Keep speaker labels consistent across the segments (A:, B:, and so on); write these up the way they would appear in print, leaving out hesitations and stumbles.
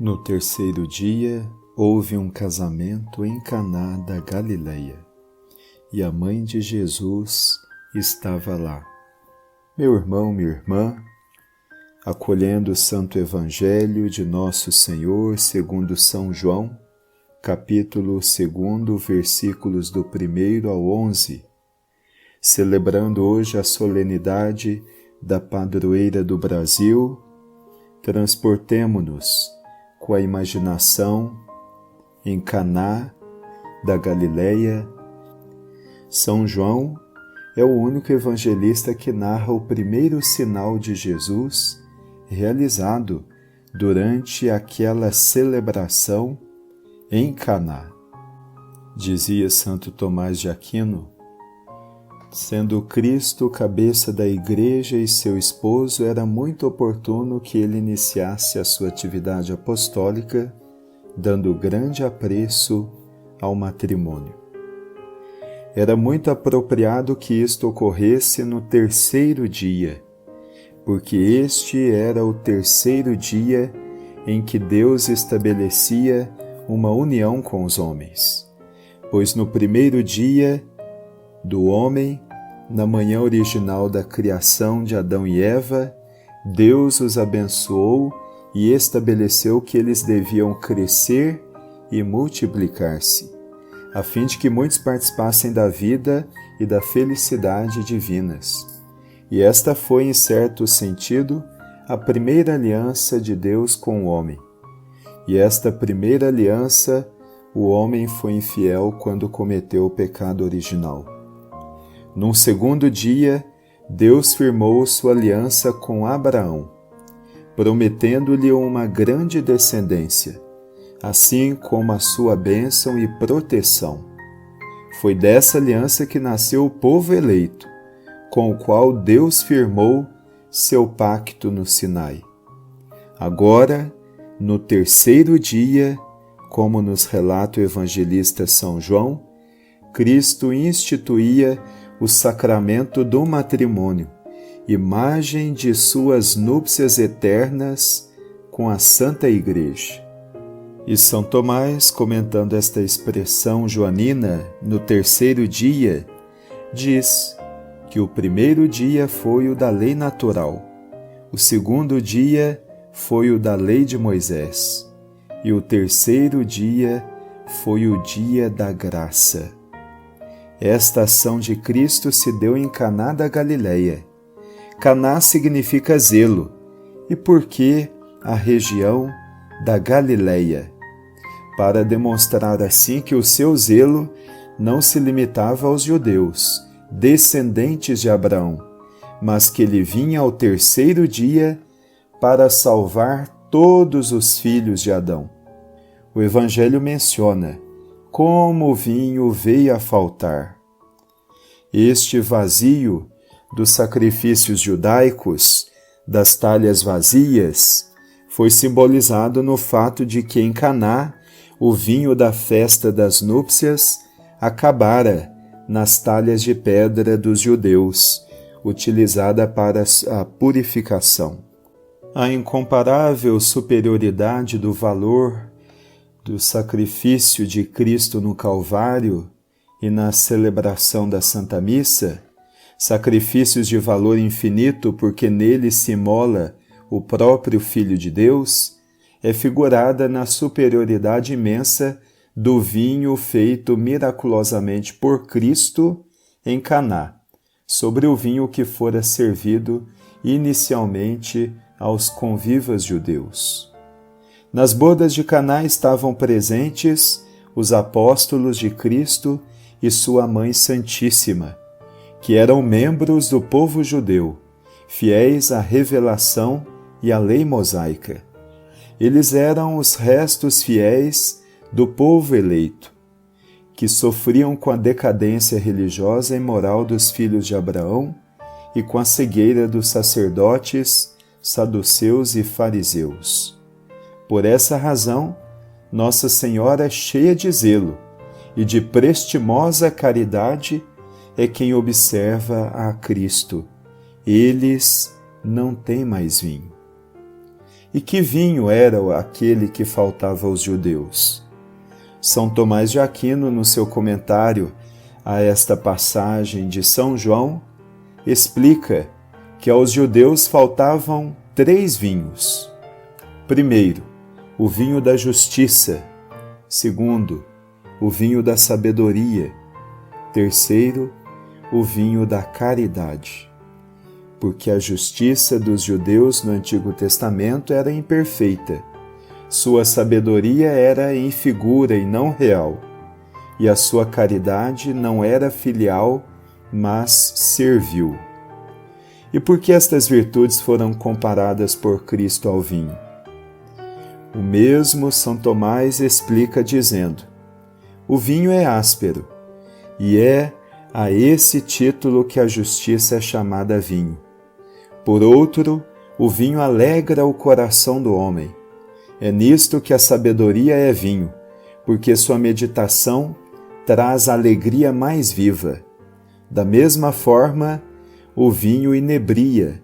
A: No terceiro dia, houve um casamento em Caná da Galileia, e a mãe de Jesus estava lá. Meu irmão, minha irmã, acolhendo o Santo Evangelho de Nosso Senhor segundo São João, capítulo 2, versículos do 1 ao 11, celebrando hoje a solenidade da padroeira do Brasil, transportemo-nos com a imaginação em Caná da Galileia. São João é o único evangelista que narra o primeiro sinal de Jesus realizado durante aquela celebração em Caná. Dizia Santo Tomás de Aquino: sendo Cristo cabeça da Igreja e seu esposo, era muito oportuno que ele iniciasse a sua atividade apostólica, dando grande apreço ao matrimônio. Era muito apropriado que isto ocorresse no terceiro dia, porque este era o terceiro dia em que Deus estabelecia uma união com os homens. Pois no primeiro dia do homem, na manhã original da criação de Adão e Eva, Deus os abençoou e estabeleceu que eles deviam crescer e multiplicar-se, a fim de que muitos participassem da vida e da felicidade divinas. E esta foi, em certo sentido, a primeira aliança de Deus com o homem. E esta primeira aliança, o homem foi infiel quando cometeu o pecado original. Num segundo dia, Deus firmou sua aliança com Abraão, prometendo-lhe uma grande descendência, assim como a sua bênção e proteção. Foi dessa aliança que nasceu o povo eleito, com o qual Deus firmou seu pacto no Sinai. Agora, no terceiro dia, como nos relata o evangelista São João, Cristo instituía o sacramento do matrimônio, imagem de suas núpcias eternas com a Santa Igreja. E São Tomás, comentando esta expressão joanina, no terceiro dia, diz que o primeiro dia foi o da lei natural, o segundo dia foi o da lei de Moisés, e o terceiro dia foi o dia da graça. Esta ação de Cristo se deu em Caná da Galileia. Caná significa zelo. E por que a região da Galileia? Para demonstrar assim que o seu zelo não se limitava aos judeus, descendentes de Abraão, mas que ele vinha ao terceiro dia para salvar todos os filhos de Adão. O Evangelho menciona: como o vinho veio a faltar. Este vazio dos sacrifícios judaicos, das talhas vazias, foi simbolizado no fato de que em Caná o vinho da festa das núpcias acabara nas talhas de pedra dos judeus, utilizada para a purificação. A incomparável superioridade do valor do sacrifício de Cristo no Calvário e na celebração da Santa Missa, sacrifícios de valor infinito porque nele se imola o próprio Filho de Deus, é figurada na superioridade imensa do vinho feito miraculosamente por Cristo em Caná, sobre o vinho que fora servido inicialmente aos convivas judeus. Nas bodas de Caná estavam presentes os apóstolos de Cristo e sua Mãe Santíssima, que eram membros do povo judeu, fiéis à revelação e à lei mosaica. Eles eram os restos fiéis do povo eleito, que sofriam com a decadência religiosa e moral dos filhos de Abraão e com a cegueira dos sacerdotes, saduceus e fariseus. Por essa razão, Nossa Senhora, cheia de zelo e de prestimosa caridade, é quem observa a Cristo. Eles não têm mais vinho. E que vinho era aquele que faltava aos judeus? São Tomás de Aquino, no seu comentário a esta passagem de São João, explica que aos judeus faltavam 3 vinhos. Primeiro, o vinho da justiça. Segundo, o vinho da sabedoria. Terceiro, o vinho da caridade. Porque a justiça dos judeus no Antigo Testamento era imperfeita. Sua sabedoria era em figura e não real. E a sua caridade não era filial, mas servil. E por que estas virtudes foram comparadas por Cristo ao vinho? O mesmo São Tomás explica dizendo: o vinho é áspero, e é a esse título que a justiça é chamada vinho. Por outro, o vinho alegra o coração do homem. É nisto que a sabedoria é vinho, porque sua meditação traz a alegria mais viva. Da mesma forma, o vinho inebria.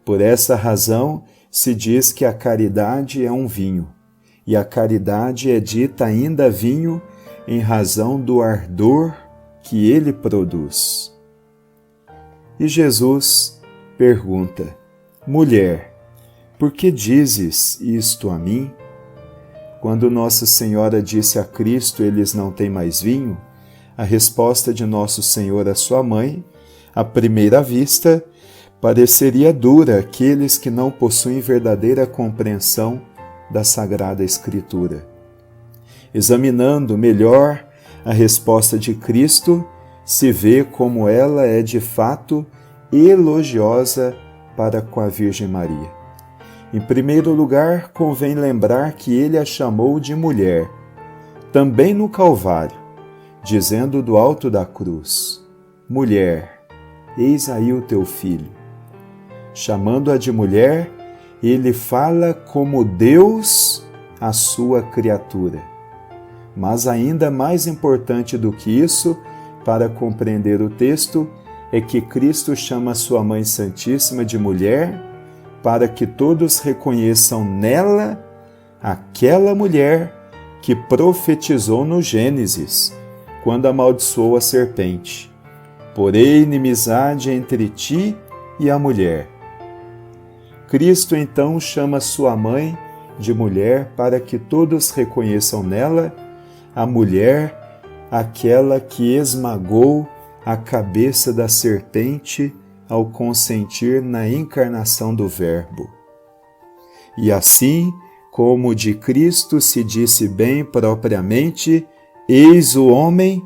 A: Por essa razão, se diz que a caridade é um vinho, e a caridade é dita ainda vinho em razão do ardor que ele produz. E Jesus pergunta: mulher, por que dizes isto a mim? Quando Nossa Senhora disse a Cristo: eles não têm mais vinho, a resposta de Nosso Senhor à sua mãe, à primeira vista, pareceria dura àqueles que não possuem verdadeira compreensão da Sagrada Escritura. Examinando melhor a resposta de Cristo, se vê como ela é de fato elogiosa para com a Virgem Maria. Em primeiro lugar, convém lembrar que ele a chamou de mulher, também no Calvário, dizendo do alto da cruz: mulher, eis aí o teu filho. Chamando-a de mulher, ele fala como Deus à sua criatura. Mas ainda mais importante do que isso, para compreender o texto, é que Cristo chama sua Mãe Santíssima de mulher, para que todos reconheçam nela aquela mulher que profetizou no Gênesis, quando amaldiçoou a serpente: porém inimizade entre ti e a mulher. Cristo então chama sua mãe de mulher para que todos reconheçam nela a mulher, aquela que esmagou a cabeça da serpente ao consentir na encarnação do Verbo. E assim, como de Cristo se disse bem propriamente: eis o homem,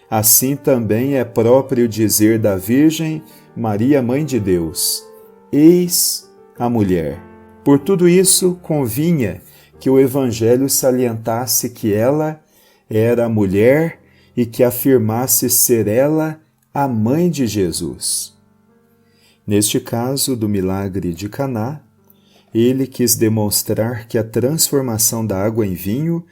A: assim também é próprio dizer da Virgem Maria, Mãe de Deus: eis a mulher. Por tudo isso, convinha que o Evangelho salientasse que ela era a mulher e que afirmasse ser ela a mãe de Jesus. Neste caso do milagre de Caná, ele quis demonstrar que a transformação da água em vinho,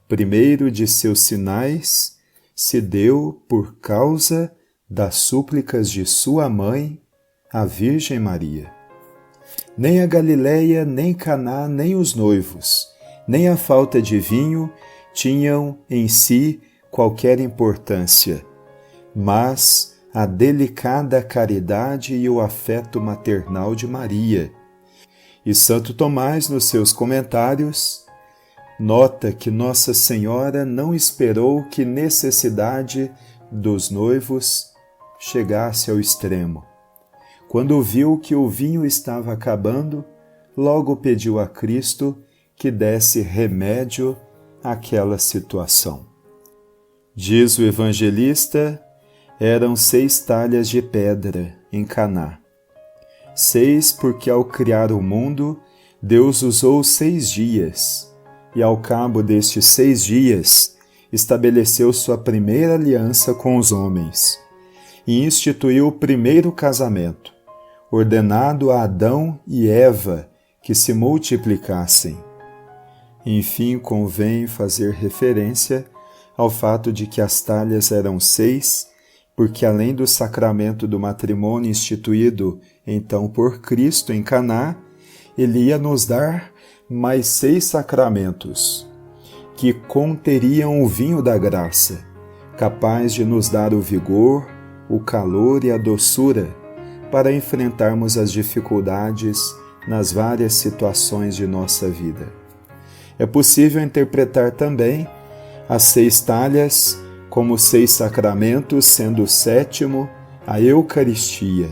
A: primeiro de seus sinais, se deu por causa das súplicas de sua mãe, a Virgem Maria. Nem a Galileia, nem Caná, nem os noivos, nem a falta de vinho tinham em si qualquer importância, mas a delicada caridade e o afeto maternal de Maria. E Santo Tomás, nos seus comentários, nota que Nossa Senhora não esperou que necessidade dos noivos chegasse ao extremo. Quando viu que o vinho estava acabando, logo pediu a Cristo que desse remédio àquela situação. Diz o evangelista: eram 6 talhas de pedra em Caná. 6 porque ao criar o mundo, Deus usou 6 dias, e ao cabo destes 6 dias, estabeleceu sua primeira aliança com os homens, e instituiu o primeiro casamento, ordenado a Adão e Eva que se multiplicassem. Enfim, convém fazer referência ao fato de que as talhas eram 6, porque além do sacramento do matrimônio instituído então por Cristo em Caná, ele ia nos dar mais 6 sacramentos, que conteriam o vinho da graça, capaz de nos dar o vigor, o calor e a doçura para enfrentarmos as dificuldades nas várias situações de nossa vida. É possível interpretar também as 6 talhas como 6 sacramentos, sendo o 7º a Eucaristia,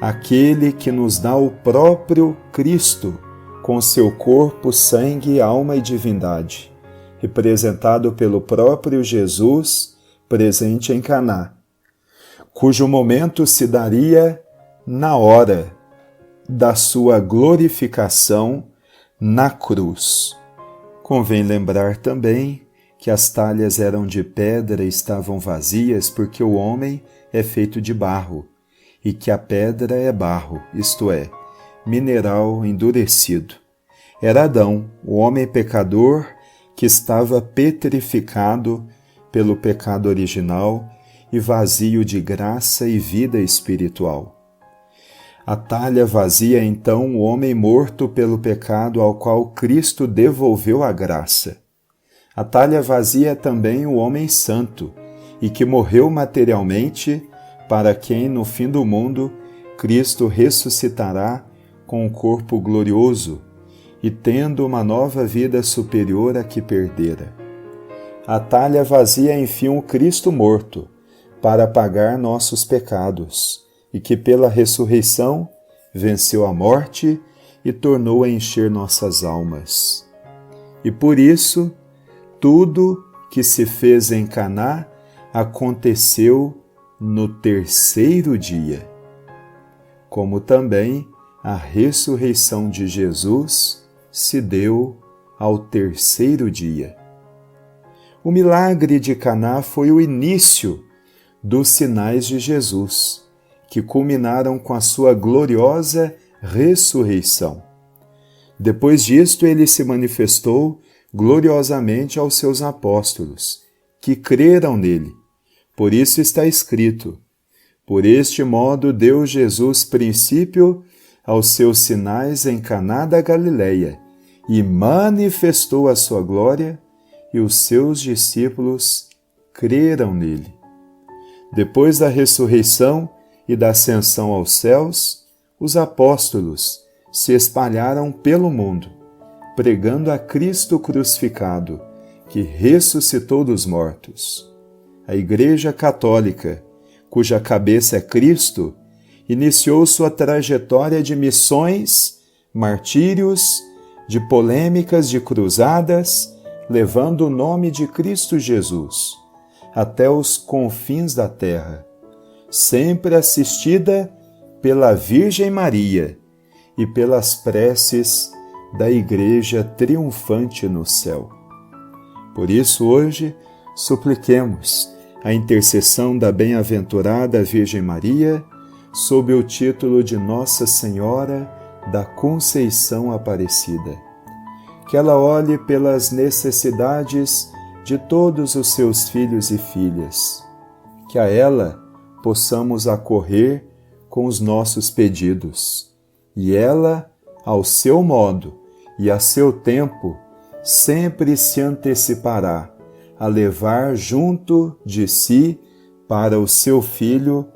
A: aquele que nos dá o próprio Cristo, com seu corpo, sangue, alma e divindade, representado pelo próprio Jesus, presente em Caná, cujo momento se daria na hora da sua glorificação na cruz. Convém lembrar também que as talhas eram de pedra e estavam vazias porque o homem é feito de barro, e que a pedra é barro, isto é, mineral endurecido. Era Adão, o homem pecador, que estava petrificado pelo pecado original e vazio de graça e vida espiritual. A talha vazia, então, o homem morto pelo pecado ao qual Cristo devolveu a graça. A talha vazia é também o homem santo, e que morreu materialmente, para quem, no fim do mundo, Cristo ressuscitará com um corpo glorioso e tendo uma nova vida superior à que perdera. A talha vazia, enfim, o Cristo morto, para pagar nossos pecados, e que pela ressurreição venceu a morte e tornou a encher nossas almas. E por isso, tudo que se fez em Caná aconteceu no 3º dia, como também a ressurreição de Jesus se deu ao 3º dia. O milagre de Caná foi o início dos sinais de Jesus, que culminaram com a sua gloriosa ressurreição. Depois disto, ele se manifestou gloriosamente aos seus apóstolos, que creram nele. Por isso está escrito: por este modo deu Jesus princípio aos seus sinais em Caná da Galileia, e manifestou a sua glória, e os seus discípulos creram nele. Depois da ressurreição e da ascensão aos céus, os apóstolos se espalharam pelo mundo, pregando a Cristo crucificado, que ressuscitou dos mortos. A Igreja Católica, cuja cabeça é Cristo, iniciou sua trajetória de missões, martírios, de polêmicas, de cruzadas, levando o nome de Cristo Jesus até os confins da terra, sempre assistida pela Virgem Maria e pelas preces da Igreja triunfante no céu. Por isso, hoje, supliquemos a intercessão da bem-aventurada Virgem Maria sob o título de Nossa Senhora da Conceição Aparecida. Que ela olhe pelas necessidades de todos os seus filhos e filhas. Que a ela possamos acorrer com os nossos pedidos. E ela, ao seu modo e a seu tempo, sempre se antecipará a levar junto de si para o seu Filho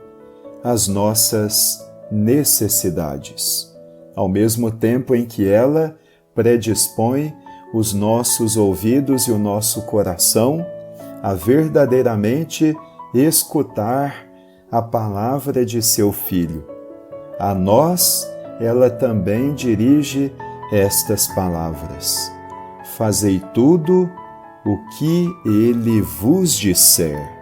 A: as nossas necessidades, ao mesmo tempo em que ela predispõe os nossos ouvidos e o nosso coração a verdadeiramente escutar a palavra de seu Filho. A nós, ela também dirige estas palavras: fazei tudo o que ele vos disser.